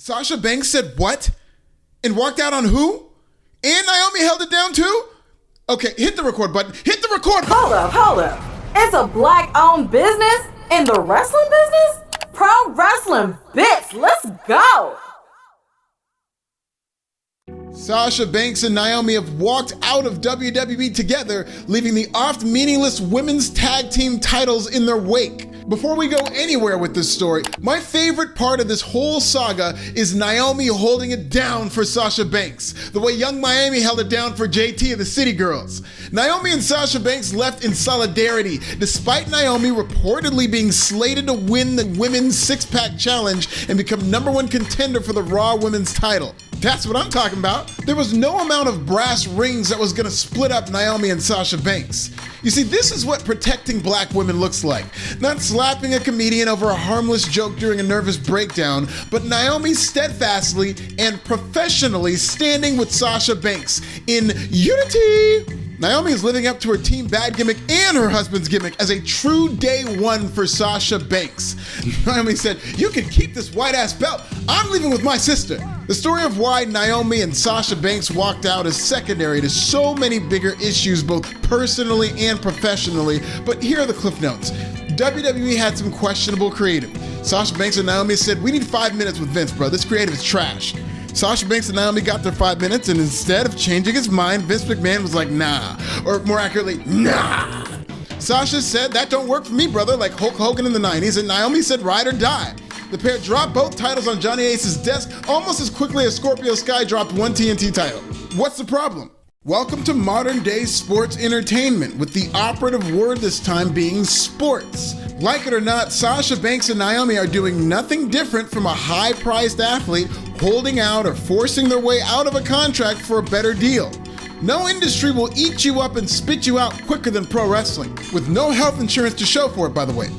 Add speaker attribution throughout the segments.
Speaker 1: Sasha Banks said what? And walked out on who? And Naomi held it down too? Okay, hit the record button. Hit the record button.
Speaker 2: Hold up. It's a black-owned business in the wrestling business? Pro wrestling, bitch, let's go.
Speaker 1: Sasha Banks and Naomi have walked out of WWE together, leaving the oft-meaningless women's tag team titles in their wake. Before we go anywhere with this story, my favorite part of this whole saga is Naomi holding it down for Sasha Banks, the way Young Miami held it down for JT and the City Girls. Naomi and Sasha Banks left in solidarity, despite Naomi reportedly being slated to win the Women's Six-Pack Challenge and become #1 contender for the Raw Women's title. That's what I'm talking about. There was no amount of brass rings that was gonna split up Naomi and Sasha Banks. You see, this is what protecting black women looks like. Not slapping a comedian over a harmless joke during a nervous breakdown, but Naomi steadfastly and professionally standing with Sasha Banks in unity. Naomi is living up to her Team Bad gimmick and her husband's gimmick as a true day one for Sasha Banks. Naomi said, "You can keep this white ass belt. I'm leaving with my sister." The story of why Naomi and Sasha Banks walked out is secondary to so many bigger issues, both personally and professionally, but here are the cliff notes. WWE had some questionable creative. Sasha Banks and Naomi said, "We need 5 minutes with Vince, bro. This creative is trash." Sasha Banks and Naomi got their 5 minutes, and instead of changing his mind, Vince McMahon was like, nah. Or more accurately, nah. Sasha said, "That don't work for me, brother," like Hulk Hogan in the 90s, and Naomi said, "Ride or die." The pair dropped both titles on Johnny Ace's desk almost as quickly as Scorpio Sky dropped one TNT title. What's the problem? Welcome to modern day sports entertainment, with the operative word this time being sports. Like it or not, Sasha Banks and Naomi are doing nothing different from a high-priced athlete holding out or forcing their way out of a contract for a better deal. No industry will eat you up and spit you out quicker than pro wrestling, with no health insurance to show for it, by the way.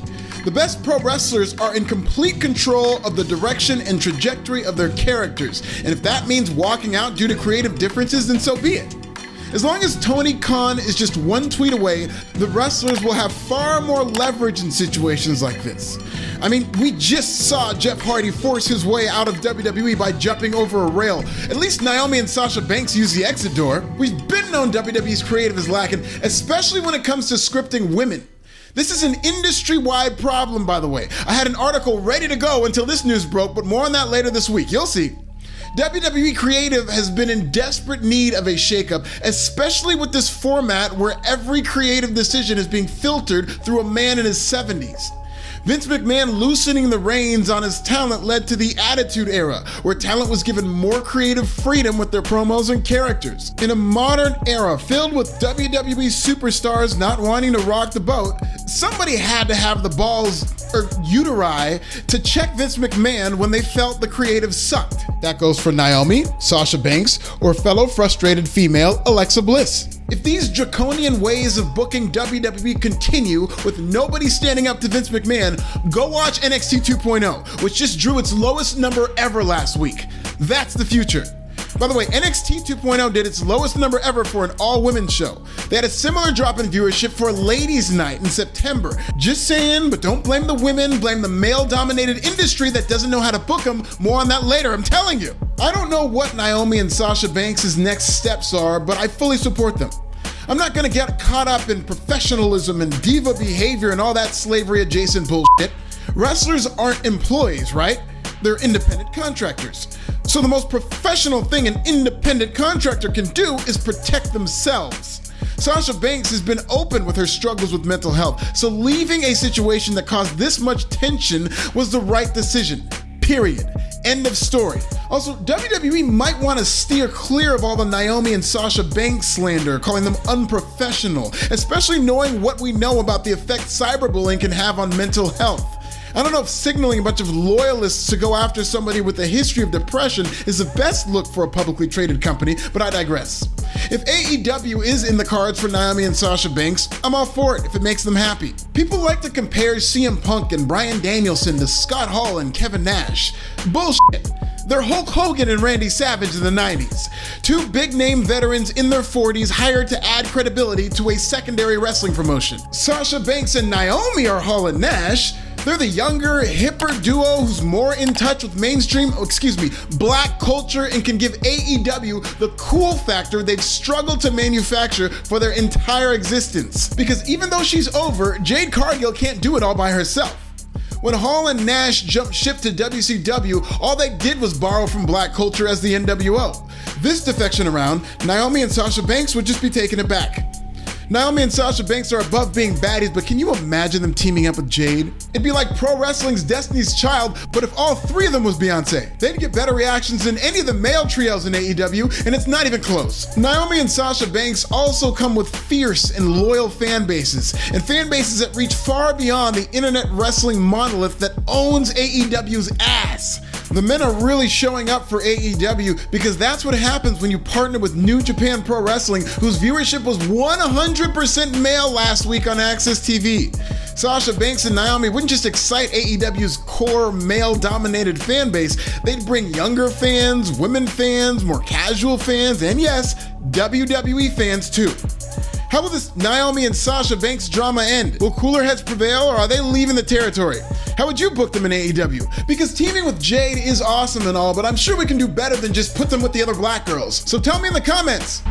Speaker 1: The best pro wrestlers are in complete control of the direction and trajectory of their characters, and if that means walking out due to creative differences, then so be it. As long as Tony Khan is just one tweet away, the wrestlers will have far more leverage in situations like this. I mean, we just saw Jeff Hardy force his way out of WWE by jumping over a rail. At least Naomi and Sasha Banks use the exit door. We've been known WWE's creative is lacking, especially when it comes to scripting women. This is an industry-wide problem, by the way. I had an article ready to go until this news broke, but more on that later this week. You'll see. WWE Creative has been in desperate need of a shakeup, especially with this format where every creative decision is being filtered through a man in his 70s. Vince McMahon loosening the reins on his talent led to the Attitude Era, where talent was given more creative freedom with their promos and characters. In a modern era filled with WWE superstars not wanting to rock the boat, somebody had to have the balls, or uteri, to check Vince McMahon when they felt the creative sucked. That goes for Naomi, Sasha Banks, or fellow frustrated female Alexa Bliss. If these draconian ways of booking WWE continue with nobody standing up to Vince McMahon, go watch NXT 2.0, which just drew its lowest number ever last week. That's the future. By the way, NXT 2.0 did its lowest number ever for an all-women show. They had a similar drop in viewership for Ladies' Night in September. Just saying, but don't blame the women, blame the male-dominated industry that doesn't know how to book them. More on that later, I'm telling you. I don't know what Naomi and Sasha Banks' next steps are, but I fully support them. I'm not gonna get caught up in professionalism and diva behavior and all that slavery-adjacent bullshit. Wrestlers aren't employees, right? They're independent contractors. So the most professional thing an independent contractor can do is protect themselves. Sasha Banks has been open with her struggles with mental health, so leaving a situation that caused this much tension was the right decision. Period. End of story. Also, WWE might want to steer clear of all the Naomi and Sasha Banks slander, calling them unprofessional, especially knowing what we know about the effect cyberbullying can have on mental health. I don't know if signaling a bunch of loyalists to go after somebody with a history of depression is the best look for a publicly traded company, but I digress. If AEW is in the cards for Naomi and Sasha Banks, I'm all for it if it makes them happy. People like to compare CM Punk and Bryan Danielson to Scott Hall and Kevin Nash. Bullshit. They're Hulk Hogan and Randy Savage in the 90s. Two big-name veterans in their 40s hired to add credibility to a secondary wrestling promotion. Sasha Banks and Naomi are Hall and Nash. They're the younger, hipper duo who's more in touch with black culture and can give AEW the cool factor they've struggled to manufacture for their entire existence. Because even though she's over, Jade Cargill can't do it all by herself. When Hall and Nash jumped ship to WCW, all they did was borrow from black culture as the NWO. This defection around, Naomi and Sasha Banks would just be taking it back. Naomi and Sasha Banks are above being baddies, but can you imagine them teaming up with Jade? It'd be like pro wrestling's Destiny's Child, but if all three of them was Beyonce. They'd get better reactions than any of the male trios in AEW, and it's not even close. Naomi and Sasha Banks also come with fierce and loyal fan bases, and fan bases that reach far beyond the internet wrestling monolith that owns AEW's ass. The men are really showing up for AEW because that's what happens when you partner with New Japan Pro Wrestling, whose viewership was 100% male last week on Access TV. Sasha Banks and Naomi wouldn't just excite AEW's core male-dominated fan base, they'd bring younger fans, women fans, more casual fans, and yes, WWE fans too. How will this Naomi and Sasha Banks drama end? Will cooler heads prevail, or are they leaving the territory? How would you book them in AEW? Because teaming with Jade is awesome and all, but I'm sure we can do better than just put them with the other black girls. So tell me in the comments.